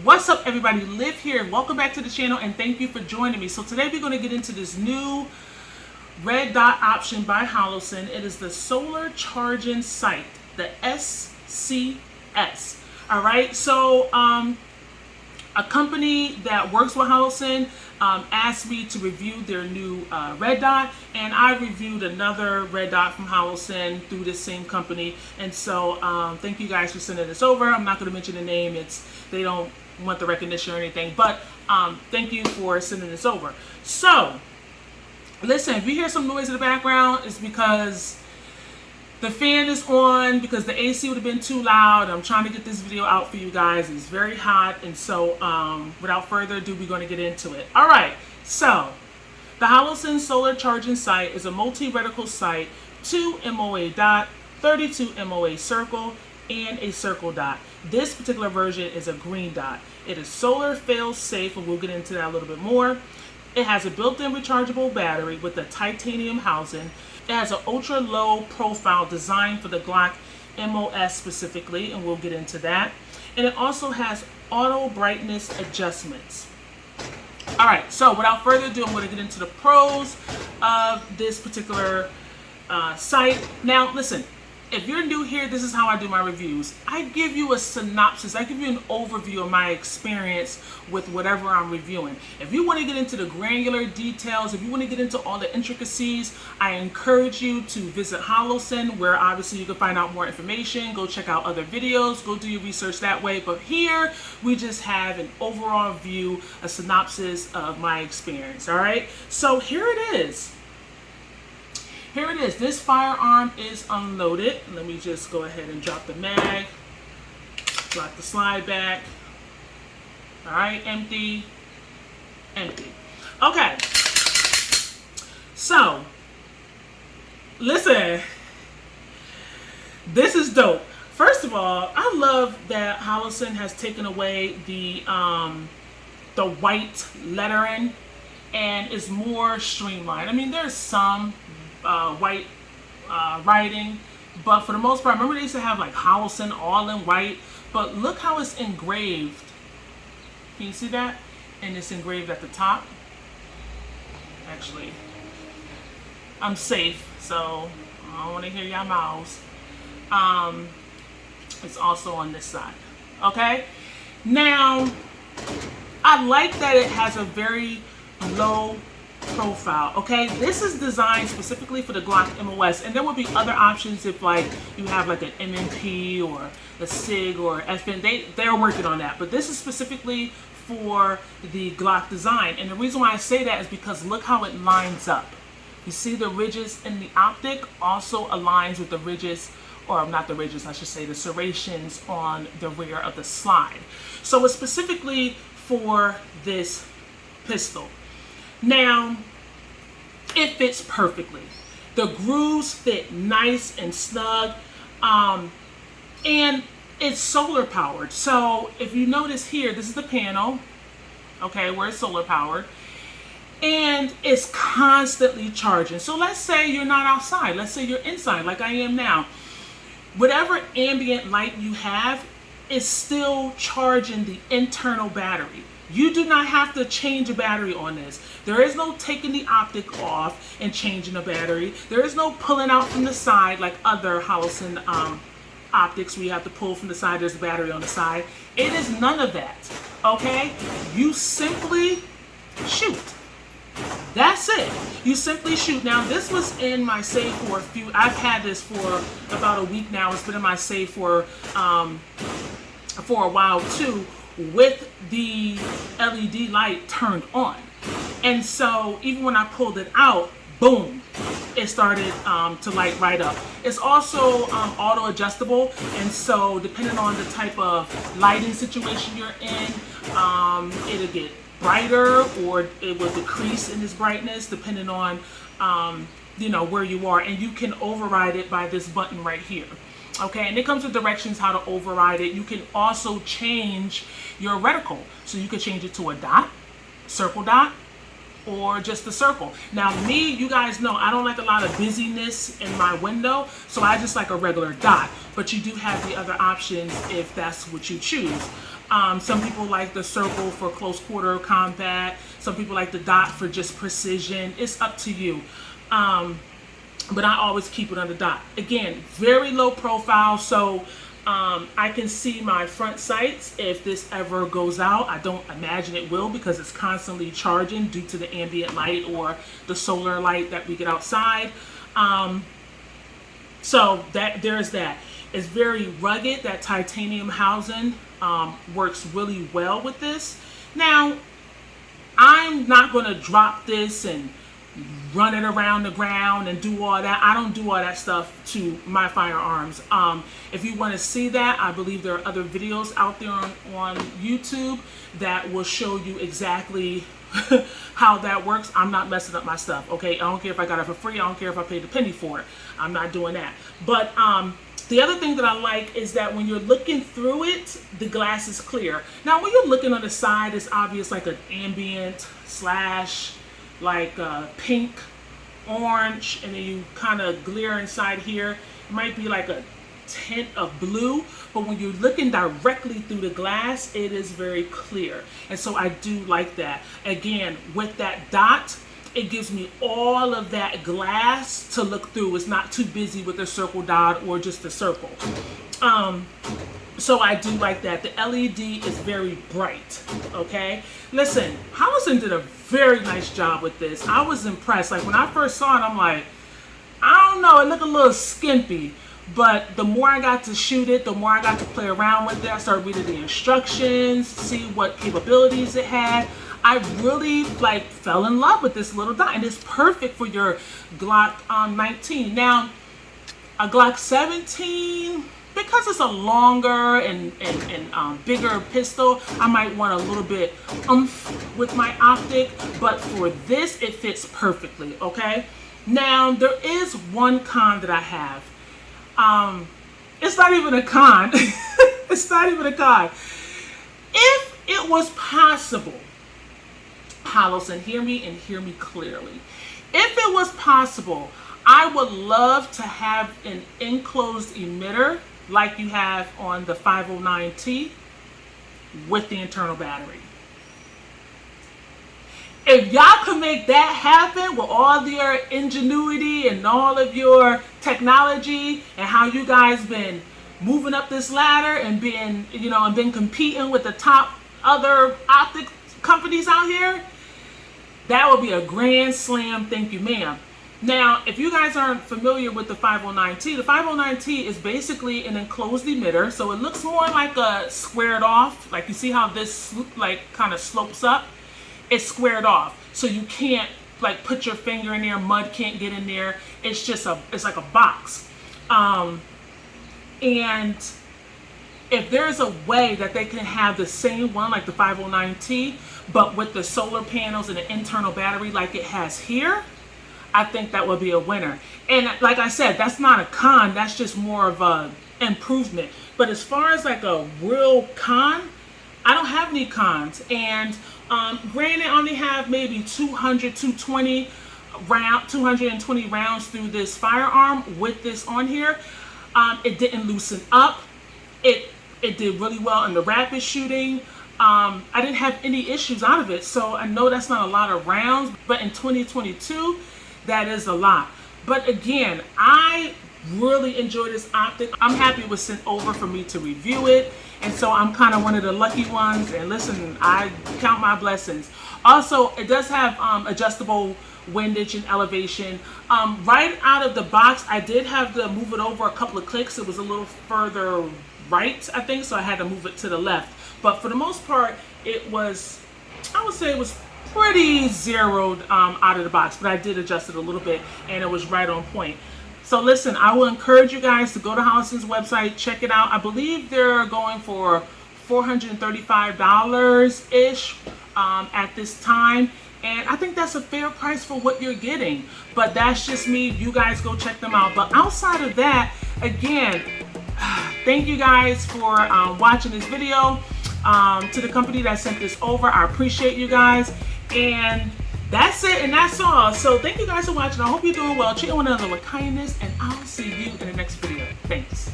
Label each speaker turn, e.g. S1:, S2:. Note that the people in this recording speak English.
S1: What's up, everybody? Liv here. Welcome back to the channel and thank you for joining me. So today we're going to get into this new red dot option by Holosun. It is the solar charging sight, the SCS. All right, so a company that works with Holosun asked me to review their new red dot, and I reviewed another red dot from Holosun through this same company. And so thank you guys for sending this over. I'm not going to mention the name. They don't want the recognition or anything, but thank you for sending this over. So listen, if you hear some noise in the background, it's because the fan is on, because the AC would have been too loud. I'm trying to get this video out for you guys. It's very hot, and so without further ado, we're going to get into it. All right, so the Holosun solar charging sight is a multi-reticle sight, 2 MOA dot, 32 MOA circle, and a circle dot. This particular version is a green dot. It is solar fail safe, and we'll get into that a little bit more. It has a built-in rechargeable battery with a titanium housing. It has an ultra low profile designed for the Glock MOS specifically, and we'll get into that. And it also has auto brightness adjustments. All right, so without further ado, I'm going to get into the pros of this particular site. Now, listen, if you're new here, this is how I do my reviews. I give you a synopsis. I give you an overview of my experience with whatever I'm reviewing. If you want to get into the granular details, if you want to get into all the intricacies, I encourage you to visit Holosun, where obviously you can find out more information. Go check out other videos. Go do your research that way. But here, we just have an overall view, a synopsis of my experience. All right? So here it is. Here it is. This firearm is unloaded. Let me just go ahead and drop the mag. Drop the slide back. All right, empty. Empty. Okay. So, listen. This is dope. First of all, I love that Holosun has taken away the white lettering and is more streamlined. I mean, there's some white writing, but for the most part, remember they used to have like Holosun all in white, but look how it's engraved. Can you see that? And it's engraved at the top. Actually, I'm safe, so I don't want to hear your mouths. It's also on this side. Okay, now I like that it has a very low profile. Okay, this is designed specifically for the Glock MOS, and there will be other options if like you have like an MMP or a SIG or FN. They're working on that, but this is specifically for the Glock design. And the reason why I say that is because look how it lines up. You see the ridges in the optic also aligns with the ridges, or not the ridges, I should say the serrations on the rear of the slide. So it's specifically for this pistol. Now, it fits perfectly. The grooves fit nice and snug, and it's solar powered. So if you notice here, this is the panel, okay, where it's solar powered, and it's constantly charging. So let's say you're not outside. Let's say you're inside like I am now. Whatever ambient light you have is still charging the internal battery. You do not have to change a battery on this. There is no taking the optic off and changing the battery. There is no pulling out from the side like other Holosun optics where you have to pull from the side. There's a battery on the side. It is none of that, okay? You simply shoot. That's it. You simply shoot. Now, this was in my safe for I've had this for about a week now. It's been in my safe for a while too, with the LED light turned on. And so even when I pulled it out, boom, it started to light right up. It's also auto adjustable, and so depending on the type of lighting situation you're in, it'll get brighter or it will decrease in its brightness depending on you know, where you are, and you can override it by this button right here. Okay, and it comes with directions how to override it. You can also change your reticle. So you can change it to a dot, circle dot, or just a circle. Now me, you guys know, I don't like a lot of busyness in my window, so I just like a regular dot. But you do have the other options if that's what you choose. Some people like the circle for close quarter combat. Some people like the dot for just precision. It's up to you. But I always keep it on the dot. Again, very low profile, so I can see my front sights if this ever goes out. I don't imagine it will because it's constantly charging due to the ambient light or the solar light that we get outside. So there's that. It's very rugged. That titanium housing works really well with this. Now, I'm not going to drop this and run it around the ground and do all that. I don't do all that stuff to my firearms. If you want to see that, I believe there are other videos out there on YouTube that will show you exactly how that works. I'm not messing up my stuff, okay? I don't care if I got it for free. I don't care if I paid a penny for it. I'm not doing that. But the other thing that I like is that when you're looking through it, the glass is clear. Now, when you're looking on the side, it's obvious like an ambient slash like pink, orange, and then you kind of glare inside here. It might be like a tint of blue, but when you're looking directly through the glass, it is very clear. And so I do like that. Again, with that dot, it gives me all of that glass to look through. It's not too busy with a circle dot or just a circle. So I do like that. The LED is very bright, okay? Listen, Holosun did a very nice job with this. I was impressed. Like when I first saw it, I'm like, I don't know, it looked a little skimpy. But the more I got to shoot it, the more I got to play around with it. I started reading the instructions, see what capabilities it had. I really like fell in love with this little dot, and it's perfect for your Glock 19. Now, a Glock 17, because it's a longer and bigger pistol, I might want a little bit oomph with my optic, but for this, it fits perfectly, okay? Now, there is one con that I have. It's not even a con. It's not even a con. If it was possible, Holosun, hear me and hear me clearly. If it was possible, I would love to have an enclosed emitter like you have on the 509T with the internal battery. If y'all can make that happen with all your ingenuity and all of your technology and how you guys been moving up this ladder and been, and been competing with the top other optic companies out here, that would be a grand slam. Thank you, ma'am. Now, if you guys aren't familiar with the 509T, the 509T is basically an enclosed emitter, so it looks more like a squared off. Like you see how this kind of slopes up? It's squared off, so you can't like put your finger in there. Mud can't get in there. It's just it's like a box. And if there's a way that they can have the same one like the 509T, but with the solar panels and the internal battery like it has here, I think that would be a winner. And like I said, that's not a con. That's just more of a improvement. But as far as like a real con, I don't have any cons. And granted, I only have maybe 220 rounds through this firearm with this on here. It didn't loosen up. It did really well in the rapid shooting. I didn't have any issues out of it. So I know that's not a lot of rounds, but in 2022, that is a lot. But again, I really enjoy this optic. I'm happy it was sent over for me to review it. And so I'm kind of one of the lucky ones. And listen, I count my blessings. Also, it does have adjustable windage and elevation. Right out of the box, I did have to move it over a couple of clicks. It was a little further right, I think, so I had to move it to the left. But for the most part, it was, I would say it was pretty zeroed out of the box, but I did adjust it a little bit and it was right on point. So listen, I will encourage you guys to go to Holosun's website, check it out. I believe they're going for $435-ish at this time. And I think that's a fair price for what you're getting. But that's just me. You guys go check them out. But outside of that, again, thank you guys for watching this video. To the company that sent this over, I appreciate you guys. And that's it, and that's all. So thank you guys for watching. I hope you're doing well. Treat one another with kindness, and I'll see you in the next video. Thanks.